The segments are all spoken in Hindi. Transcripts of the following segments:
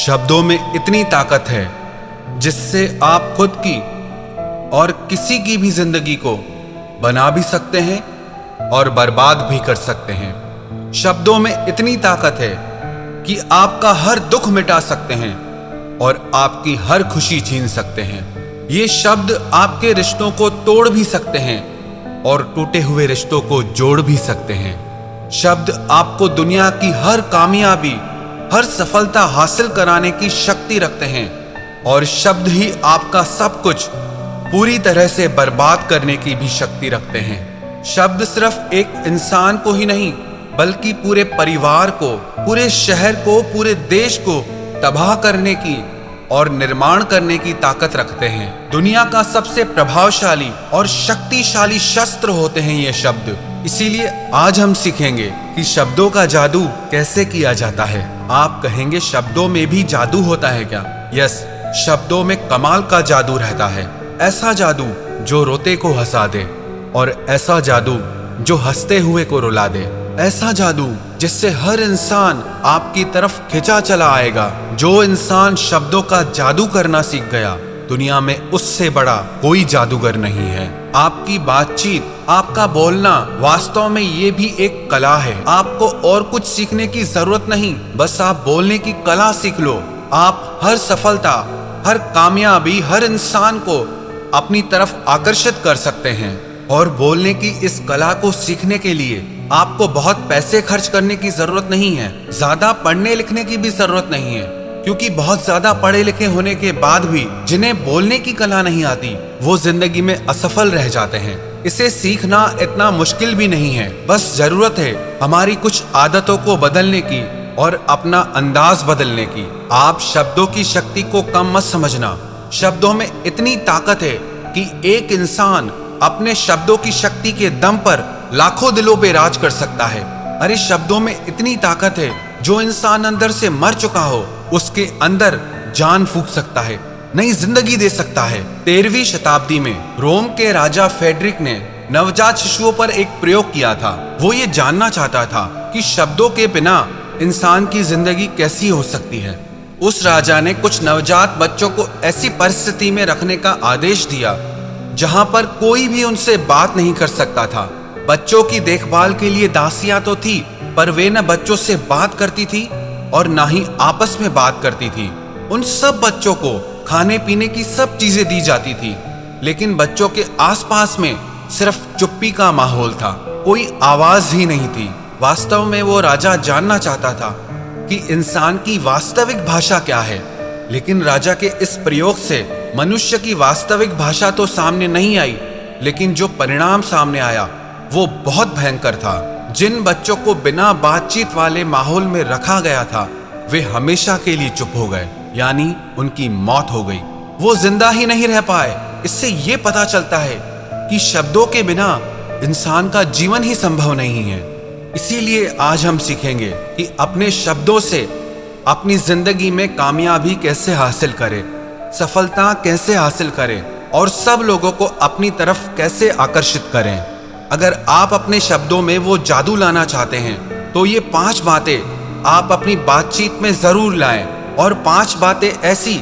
शब्दों में इतनी ताकत है जिससे आप खुद की और किसी की भी जिंदगी को बना भी सकते हैं और बर्बाद भी कर सकते हैं। शब्दों में इतनी ताकत है कि आपका हर दुख मिटा सकते हैं और आपकी हर खुशी छीन सकते हैं। ये शब्द आपके रिश्तों को तोड़ भी सकते हैं और टूटे हुए रिश्तों को जोड़ भी सकते हैं। शब्द आपको दुनिया की हर कामयाबी, हर सफलता हासिल कराने की शक्ति रखते हैं और शब्द ही आपका सब कुछ पूरी तरह से बर्बाद करने की भी शक्ति रखते हैं। शब्द सिर्फ एक इंसान को ही नहीं बल्कि पूरे परिवार को, पूरे शहर को, पूरे देश को तबाह करने की और निर्माण करने की ताकत रखते हैं। दुनिया का सबसे प्रभावशाली और शक्तिशाली शस्त्र होते हैं ये शब्द। इसीलिए आज हम सीखेंगे कि शब्दों का जादू कैसे किया जाता है। आप कहेंगे शब्दों में भी जादू होता है क्या? यस, शब्दों में कमाल का जादू रहता है। ऐसा जादू जो रोते को हंसा दे और ऐसा जादू जो हंसते हुए को रुला दे। ऐसा जादू जिससे हर इंसान आपकी तरफ खिंचा चला आएगा। जो इंसान शब्दों का जादू करना सीख गया, दुनिया में उससे बड़ा कोई जादूगर नहीं है। आपकी बातचीत, आपका बोलना वास्तव में ये भी एक कला है। आपको और कुछ सीखने की जरूरत नहीं, बस आप बोलने की कला सीख लो। आप हर सफलता, हर कामयाबी, हर इंसान को अपनी तरफ आकर्षित कर सकते हैं। और बोलने की इस कला को सीखने के लिए आपको बहुत पैसे खर्च करने की जरूरत नहीं है। ज्यादा पढ़ने लिखने की भी जरूरत नहीं है, क्योंकि बहुत ज्यादा पढ़े लिखे होने के बाद भी जिन्हें बोलने की कला नहीं आती, वो जिंदगी में असफल रह जाते हैं। इसे सीखना इतना मुश्किल भी नहीं है, बस जरूरत है हमारी कुछ आदतों को बदलने की और अपना अंदाज बदलने की। आप शब्दों की शक्ति को कम मत समझना। शब्दों में इतनी ताकत है कि एक इंसान अपने शब्दों की शक्ति के दम पर लाखों दिलों पे राज कर सकता है। अरे शब्दों में इतनी ताकत है, जो इंसान अंदर से मर चुका हो उसके अंदर जान फूंक सकता है, नई जिंदगी दे सकता है। 13वीं शताब्दी में रोम के राजा फेडरिक ने नवजात शिशुओं पर एक प्रयोग किया था। वो ये जानना चाहता था कि शब्दों के बिना इंसान की जिंदगी कैसी हो सकती है। उस राजा ने कुछ नवजात बच्चों को ऐसी परिस्थिति में रखने का आदेश दिया जहां पर कोई भी उनसे बात नहीं कर सकता था। बच्चों की देखभाल के लिए दासियां तो थी, पर वे न बच्चों से बात करती थी और ना ही आपस में बात करती थी। उन सब बच्चों को खाने पीने की सब चीजें दी जाती थी, लेकिन बच्चों के आसपास में सिर्फ चुप्पी का माहौल था, कोई आवाज ही नहीं थी। वास्तव में वो राजा जानना चाहता था कि इंसान की वास्तविक भाषा क्या है, लेकिन राजा के इस प्रयोग से मनुष्य की वास्तविक भाषा तो सामने नहीं आई, लेकिन जो परिणाम सामने आया वो बहुत भयंकर था। जिन बच्चों को बिना बातचीत वाले माहौल में रखा गया था, वे हमेशा के लिए चुप हो गए, यानी उनकी मौत हो गई। वो जिंदा ही नहीं रह पाए। इससे ये पता चलता है कि शब्दों के बिना इंसान का जीवन ही संभव नहीं है। इसीलिए आज हम सीखेंगे कि अपने शब्दों से अपनी जिंदगी में कामयाबी कैसे हासिल करें, सफलता कैसे हासिल करें और सब लोगों को अपनी तरफ कैसे आकर्षित करें। अगर आप अपने शब्दों में वो जादू लाना चाहते हैं तो ये 5 बातें आप अपनी बातचीत में जरूर लाएं, और 5 बातें ऐसी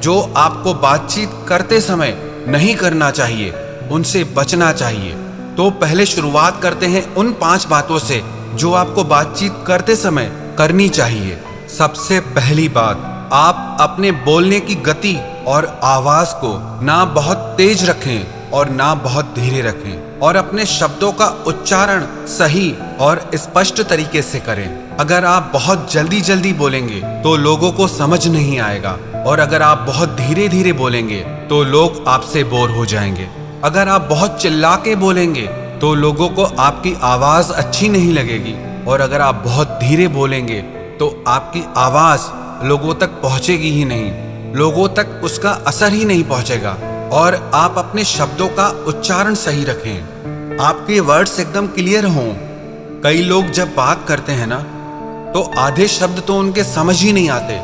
जो आपको बातचीत करते समय नहीं करना चाहिए, उनसे बचना चाहिए। तो पहले शुरुआत करते हैं उन 5 बातों से जो आपको बातचीत करते समय करनी चाहिए। सबसे पहली बात, आप अपने बोलने की गति और आवाज को ना बहुत तेज रखें और ना बहुत धीरे रखें, और अपने शब्दों का उच्चारण सही और स्पष्ट तरीके से करें। अगर आप बहुत जल्दी जल्दी बोलेंगे तो लोगों को समझ नहीं आएगा, और अगर आप बहुत धीरे धीरे बोलेंगे तो लोग आपसे बोर हो जाएंगे। अगर आप बहुत चिल्ला के बोलेंगे तो लोगों को आपकी आवाज अच्छी नहीं लगेगी, और अगर आप बहुत धीरे बोलेंगे तो आपकी आवाज लोगों तक पहुंचेगी ही नहीं, लोगों तक उसका असर ही नहीं पहुंचेगा। और आप अपने शब्दों का उच्चारण सही रखें, आपके वर्ड्स एकदम क्लियर हों। कई लोग जब बात करते हैं ना, तो आधे शब्द तो उनके समझ ही नहीं आते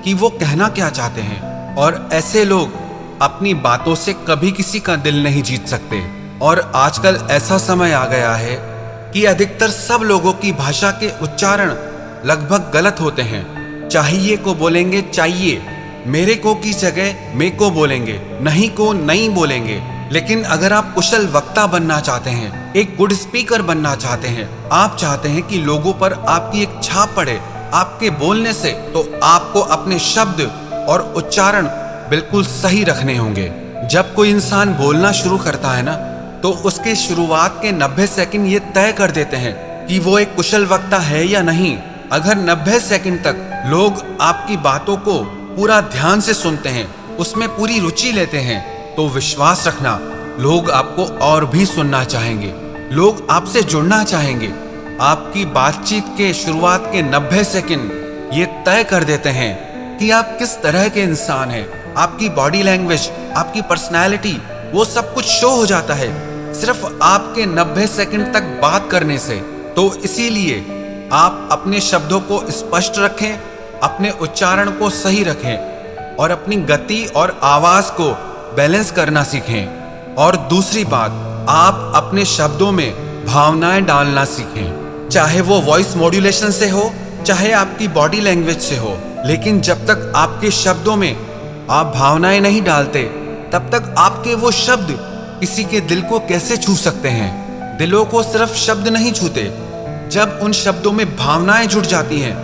कि वो कहना क्या चाहते हैं, और ऐसे लोग अपनी बातों से कभी किसी का दिल नहीं जीत सकते। और आजकल ऐसा समय आ गया है कि अधिकतर सब लोगों की भाषा के उच्चारण लगभग गलत होते हैं। चाहिए को बोलेंगे चाहिए, मेरे को की जगह मे को बोलेंगे, नहीं को नहीं बोलेंगे। लेकिन अगर आप कुशल वक्ता बनना चाहते हैं, एक गुड स्पीकर बनना चाहते हैं, आप चाहते हैं कि लोगों पर आपकी एक छाप पड़े आपके बोलने से, तो आपको अपने शब्द और उच्चारण बिल्कुल सही रखने होंगे। जब कोई इंसान बोलना शुरू करता है ना, तो उसके शुरुआत के 90 सेकंड ये तय कर देते हैं कि वो एक कुशल वक्ता है या नहीं। अगर 90 सेकंड तक लोग आपकी बातों को पूरा ध्यान से सुनते हैं, उसमें पूरी रुचि लेते हैं, तो विश्वास रखना लोग आपको और भी सुनना चाहेंगे, लोग आपसे जुड़ना चाहेंगे। आपकी बातचीत के शुरुआत के 90 सेकंड ये तय कर देते हैं कि आप किस तरह के इंसान हैं। आपकी बॉडी लैंग्वेज, आपकी पर्सनैलिटी, वो सब कुछ शो हो जाता है सिर्फ आपके 90 सेकंड तक बात करने से। तो इसीलिए आप अपने शब्दों को स्पष्ट रखें, अपने उच्चारण को सही रखें और अपनी गति और आवाज को बैलेंस करना सीखें। और दूसरी बात, आप अपने शब्दों में भावनाएं डालना सीखें, चाहे वो वॉइस मॉड्यूलेशन से हो, चाहे आपकी बॉडी लैंग्वेज से हो। लेकिन जब तक आपके शब्दों में आप भावनाएं नहीं डालते, तब तक आपके वो शब्द किसी के दिल को कैसे छू सकते हैं। दिलों को सिर्फ शब्द नहीं छूते, जब उन शब्दों में भावनाएं जुड़ जाती हैं,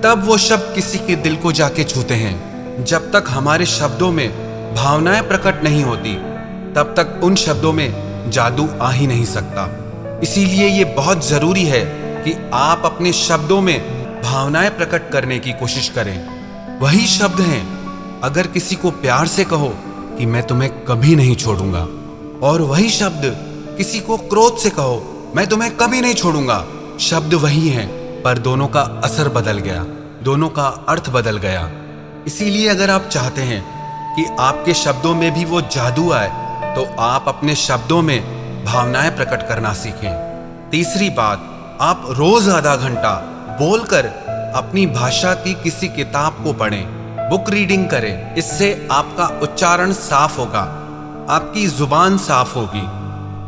तब वो शब्द किसी के दिल को जाके छूते हैं। जब तक हमारे शब्दों में भावनाएं प्रकट नहीं होती, तब तक उन शब्दों में जादू आ ही नहीं सकता। इसीलिए ये बहुत जरूरी है कि आप अपने शब्दों में भावनाएं प्रकट करने की कोशिश करें। वही शब्द हैं, अगर किसी को प्यार से कहो कि मैं तुम्हें कभी नहीं छोड़ूंगा, और वही शब्द किसी को क्रोध से कहो, मैं तुम्हें कभी नहीं छोड़ूंगा। शब्द वही हैं, पर दोनों का असर बदल गया, दोनों का अर्थ बदल गया। इसीलिए अगर आप चाहते हैं कि आपके शब्दों में भी वो जादू आए, तो आप अपने शब्दों में भावनाएं प्रकट करना सीखें। तीसरी बात, आप रोज आधा घंटा बोलकर अपनी भाषा की किसी किताब को पढ़ें, बुक रीडिंग करें। इससे आपका उच्चारण साफ होगा, आपकी जुबान साफ होगी,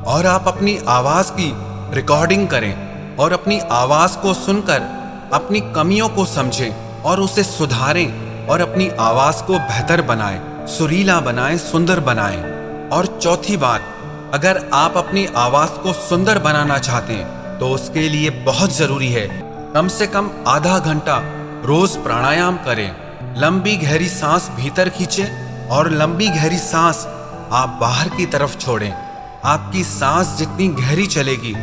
और आप अपनी आवाज की रिकॉर्डिंग करें और अपनी आवाज को सुनकर अपनी कमियों को समझें और उसे सुधारें और अपनी आवाज को बेहतर बनाएं, सुरीला बनाएं, सुंदर बनाएं। और चौथी बात, अगर आप अपनी आवाज को सुंदर बनाना चाहते हैं, तो उसके लिए बहुत जरूरी है कम से कम आधा घंटा रोज प्राणायाम करें। लंबी गहरी सांस भीतर खींचें और लंबी गहरी सांस आप बाहर की तरफ छोड़ें। आपकी सांस जितनी गहरी चलेगी,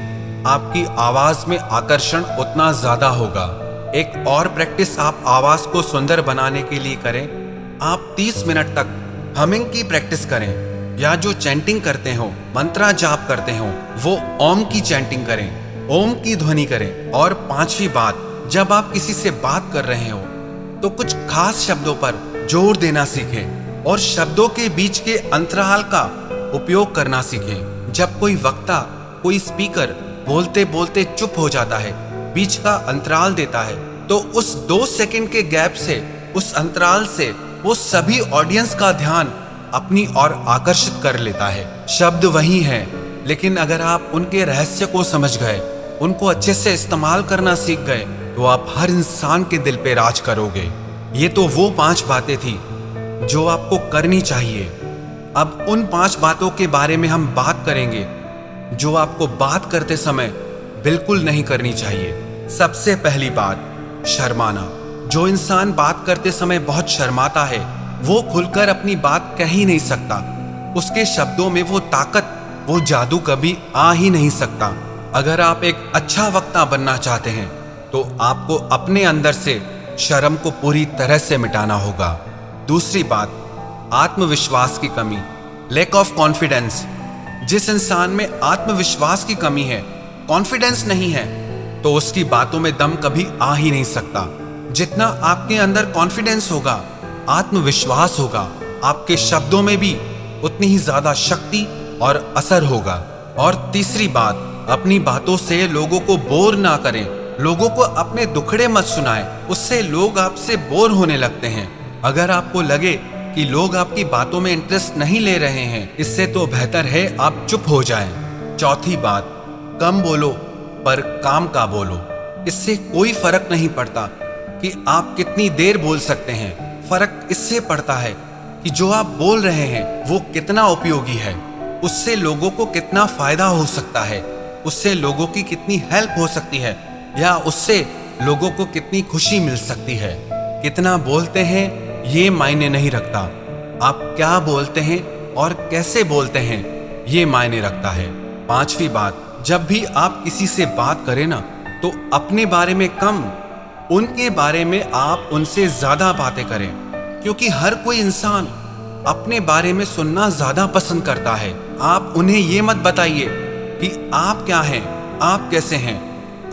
आपकी आवाज में आकर्षण उतना ज्यादा होगा। एक और प्रैक्टिस आप आवाज को सुंदर बनाने के लिए करें। आप 30 मिनट तक हमिंग की प्रैक्टिस करें, या जो चैंटिंग करते हो, मंत्रा जाप करते हो, वो ओम की चैंटिंग करें, ओम की ध्वनि करें। और पांचवी बात, जब आप किसी से बात कर रहे हो, तो कुछ खास शब्दों पर जोर देना सीखें और शब्दों के बीच के अंतराल का उपयोग करना सीखें। जब कोई वक्ता, कोई स्पीकर बोलते बोलते चुप हो जाता है, बीच का अंतराल देता है, तो उस 2 सेकंड के गैप से, उस अंतराल से वो सभी ऑडियंस का ध्यान अपनी ओर आकर्षित कर लेता है। शब्द वही हैं, लेकिन अगर आप उनके रहस्य को समझ गए, उनको अच्छे से इस्तेमाल करना सीख गए, तो आप हर इंसान के दिल पे राज करोगे। ये तो वो 5 बातें थी जो आपको करनी चाहिए। अब उन 5 बातों के बारे में हम बात करेंगे जो आपको बात करते समय बिल्कुल नहीं करनी चाहिए। सबसे पहली बात, शर्माना। जो इंसान बात करते समय बहुत शर्माता है, वो खुलकर अपनी बात कह ही नहीं सकता। उसके शब्दों में वो ताकत, वो जादू कभी आ ही नहीं सकता। अगर आप एक अच्छा वक्ता बनना चाहते हैं, तो आपको अपने अंदर से शर्म को पूरी तरह से मिटाना होगा। दूसरी बात, आत्मविश्वास की कमी, लैक ऑफ कॉन्फिडेंस। जिस इंसान में आत्मविश्वास की कमी है, कॉन्फिडेंस नहीं है, तो उसकी बातों में दम कभी आ ही नहीं सकता। जितना आपके अंदर कॉन्फिडेंस होगा, आत्मविश्वास होगा, आपके शब्दों में भी उतनी ही ज्यादा शक्ति और असर होगा। और तीसरी बात, अपनी बातों से लोगों को बोर ना करें। लोगों को अपने दुखड़े मत सुनाएं, उससे लोग आपसे बोर होने लगते हैं। अगर आपको लगे कि लोग आपकी बातों में इंटरेस्ट नहीं ले रहे हैं, इससे तो बेहतर है आप चुप हो जाएं। चौथी बात, कम बोलो पर काम का बोलो। इससे कोई फर्क नहीं पड़ता कि आप कितनी देर बोल सकते हैं, फर्क इससे पड़ता है कि जो आप बोल रहे हैं वो कितना उपयोगी है, उससे लोगों को कितना फायदा हो सकता है, उससे लोगों की कितनी हेल्प हो सकती है, या उससे लोगों को कितनी खुशी मिल सकती है। कितना बोलते हैं ये मायने नहीं रखता, आप क्या बोलते हैं और कैसे बोलते हैं ये मायने रखता है। पांचवी बात, जब भी आप किसी से बात करें ना, तो अपने बारे में कम, उनके बारे में आप उनसे ज्यादा बातें करें, क्योंकि हर कोई इंसान अपने बारे में सुनना ज्यादा पसंद करता है। आप उन्हें ये मत बताइए कि आप क्या हैं, आप कैसे हैं,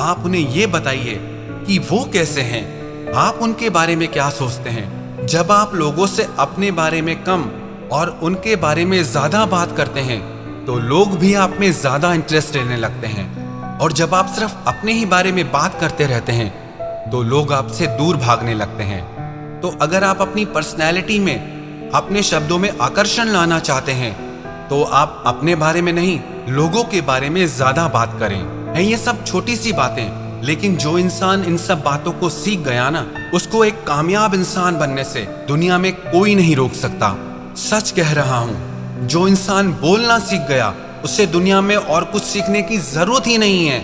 आप उन्हें ये बताइए कि वो कैसे हैं, आप उनके बारे में क्या सोचते हैं। जब आप लोगों से अपने बारे में कम और उनके बारे में ज्यादा बात करते हैं तो लोग भी आप में ज्यादा इंटरेस्ट लेने लगते हैं, और जब आप सिर्फ अपने ही बारे में बात करते रहते हैं तो लोग आपसे दूर भागने लगते हैं। तो अगर आप अपनी पर्सनैलिटी में, अपने शब्दों में आकर्षण लाना चाहते हैं तो आप अपने बारे में नहीं, लोगों के बारे में ज्यादा बात करें। है ये सब छोटी सी बातें, लेकिन जो इंसान इन सब बातों को सीख गया ना, उसको एक कामयाब इंसान बनने से दुनिया में कोई नहीं रोक सकता। सच कह रहा हूं, जो इंसान बोलना सीख गया उसे दुनिया में और कुछ सीखने की जरूरत ही नहीं है,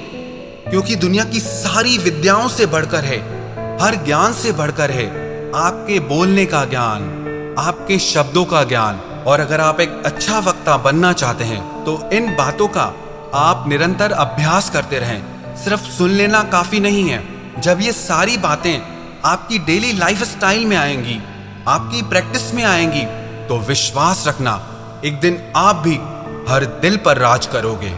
क्योंकि दुनिया की सारी विद्याओं से बढ़कर है, हर ज्ञान से बढ़कर है आपके बोलने का ज्ञान, आपके शब्दों का ज्ञान। और अगर आप एक अच्छा वक्ता बनना चाहते हैं तो इन बातों का आप निरंतर अभ्यास करते रहें। सिर्फ सुन लेना काफी नहीं है। जब ये सारी बातें आपकी डेली लाइफ स्टाइल में आएंगी, आपकी प्रैक्टिस में आएंगी, तो विश्वास रखना एक दिन आप भी हर दिल पर राज करोगे।